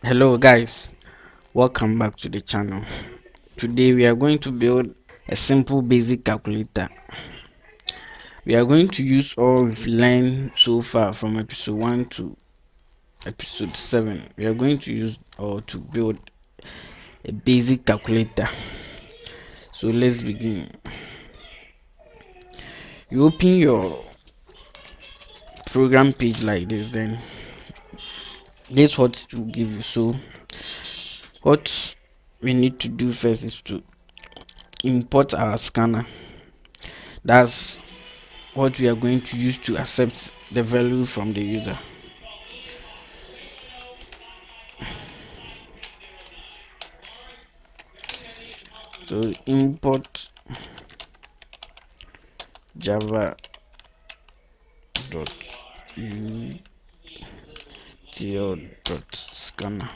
Hello guys, welcome back to the channel. Today we are going to build a simple basic calculator. We are going to use all we've learned so far from episode 1 to episode 7. We are going to use or to build a basic calculator. So let's begin. You open your program page like this, then this what it will give you. So what we need to do first is to import our scanner. That's what we are going to use to accept the value from the user. So import java dot utl dot scanner.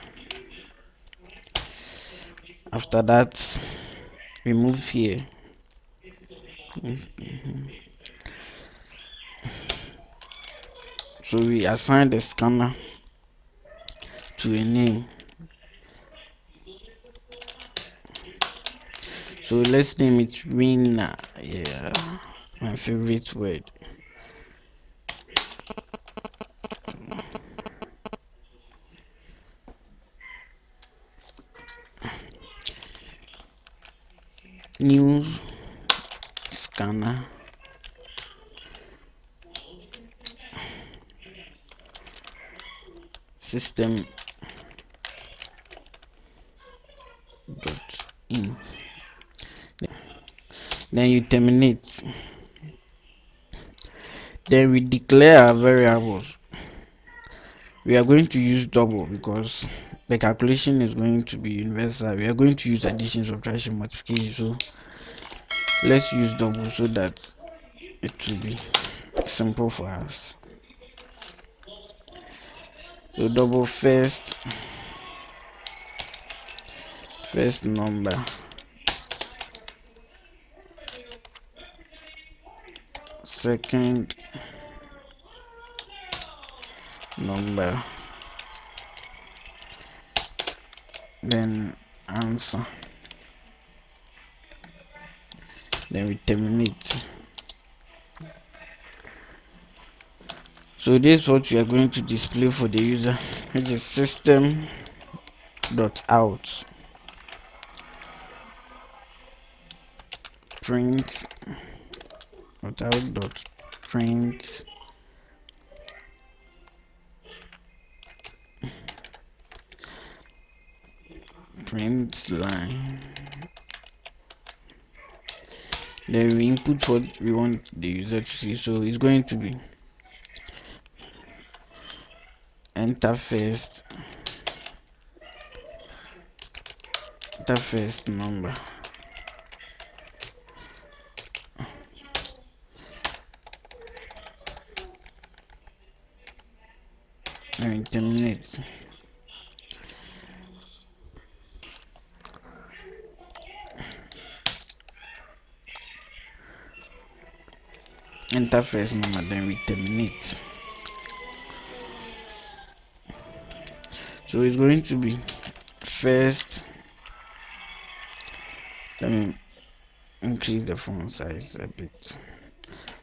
After that, we move here. So we assign the scanner to a name. So let's name it winner. Yeah, my favorite word. New scanner system dot in. Then you terminate. Then we declare our variables. We are going to use double because the calculation is going to be universal. We are going to use addition, subtraction, multiplication. So let's use double so that it will be simple for us. So double first number, second number, then answer. Then we terminate. So this is what we are going to display for the user, which is system dot out print dot print line. Then we input what we want the user to see. So it's going to be enter first number, and terminate. Enter first number, then we terminate. So it's going to be first. Let me increase the font size a bit. So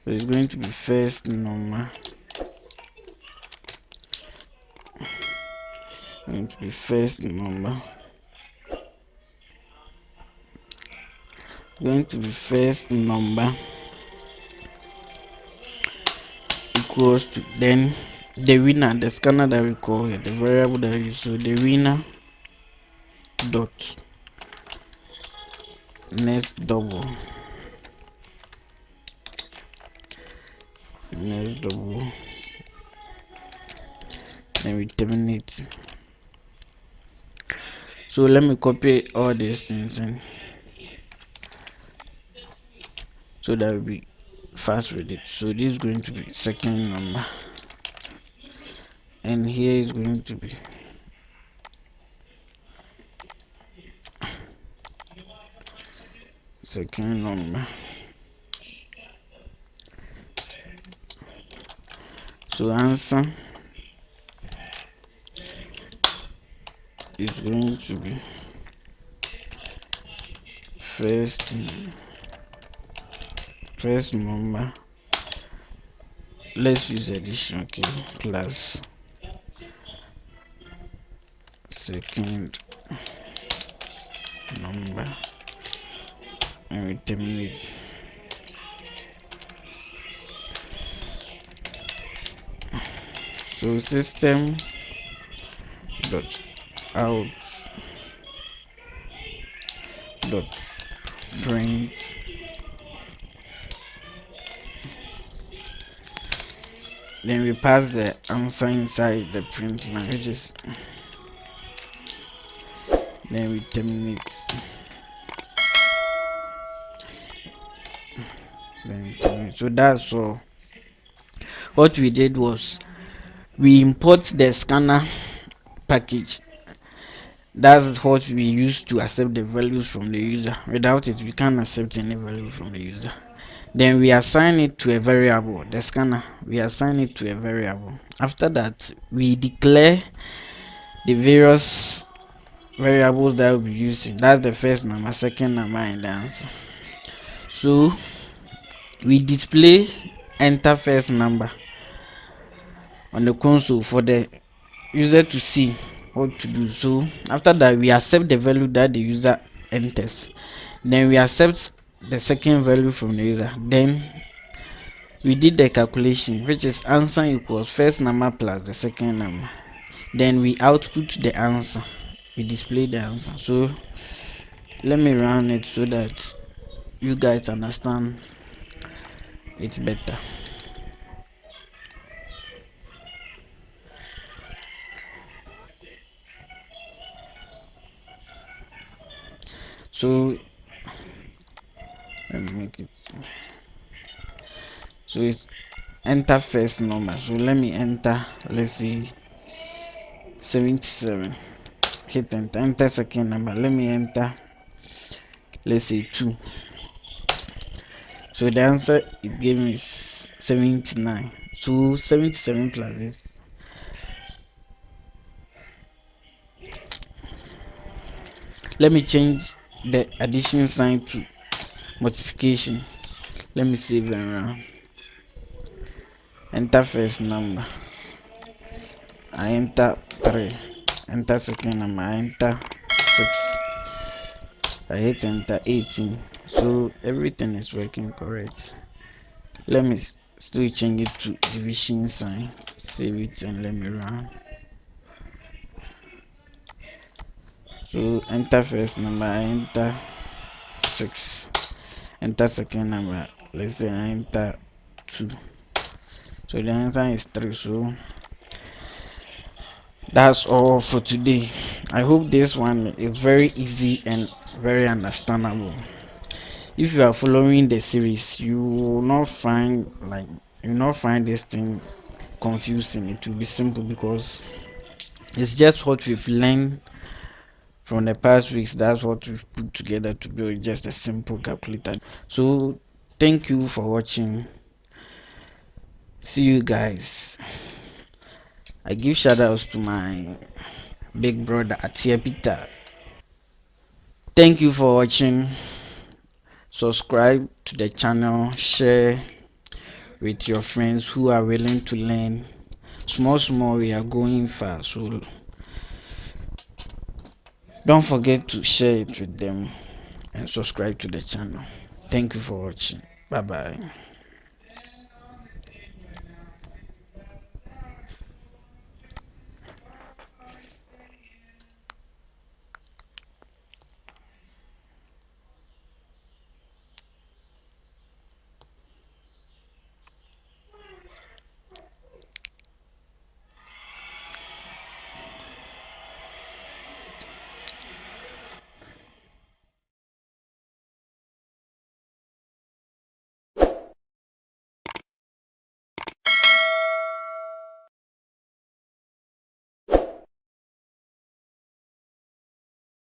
it's going to be first number, going to be first number, going to be first number equals to, then the winner, the scanner that we call here, the variable that we use. So the winner dot next double, then we terminate. So let me copy all these things in so that will be fast with it. So this is going to be second number, and here is going to be second number. So answer is going to be first first number, let's use addition, okay, plus second number, and we terminate. So system dot out dot print, then we pass the answer inside the print line, which is, then we terminate, so that's all. What we did was we import the scanner package. That's what we use to accept the values from the user. Without it, we can't accept any value from the user. Then we assign it to a variable, the scanner. We assign it to a variable. After that, we declare the various variables that we'll be using. That's the first number, second number, and the answer. So we display enter first number on the console for the user to see what to do. So after that, we accept the value that the user enters. Then we accept the second value from the user. Then we did the calculation, which is answer equals first number plus the second number. Then we output the answer. We display the answer. So let me run it so that you guys understand it better. So let me make it. So it's enter first number. So let me enter, let's see, 77. Hit enter. Enter second number. Let me enter, let's say 2. So the answer it gave me is 79. So 77 plus this. Let me change the addition sign to multiplication. Let me save and run. Enter first number. I enter 3. Enter second number. I enter 6. I hit enter 18. So everything is working correct. Let me still change it to division sign. Save it and let me run. So enter first number. I enter 6. Enter second number. Let's say I enter 2. So the answer is 3. So that's all for today. I hope this one is very easy and very understandable. If you are following the series, you will not find this thing confusing. It will be simple because it's just what we've learned from the past weeks. That's what we've put together to build just a simple calculator. So thank you for watching. See you guys. I give shout outs to my big brother Atia Peter. Thank you for watching. Subscribe to the channel, share with your friends who are willing to learn. Small we are going far, so don't forget to share it with them and subscribe to the channel. Thank you for watching. Bye bye.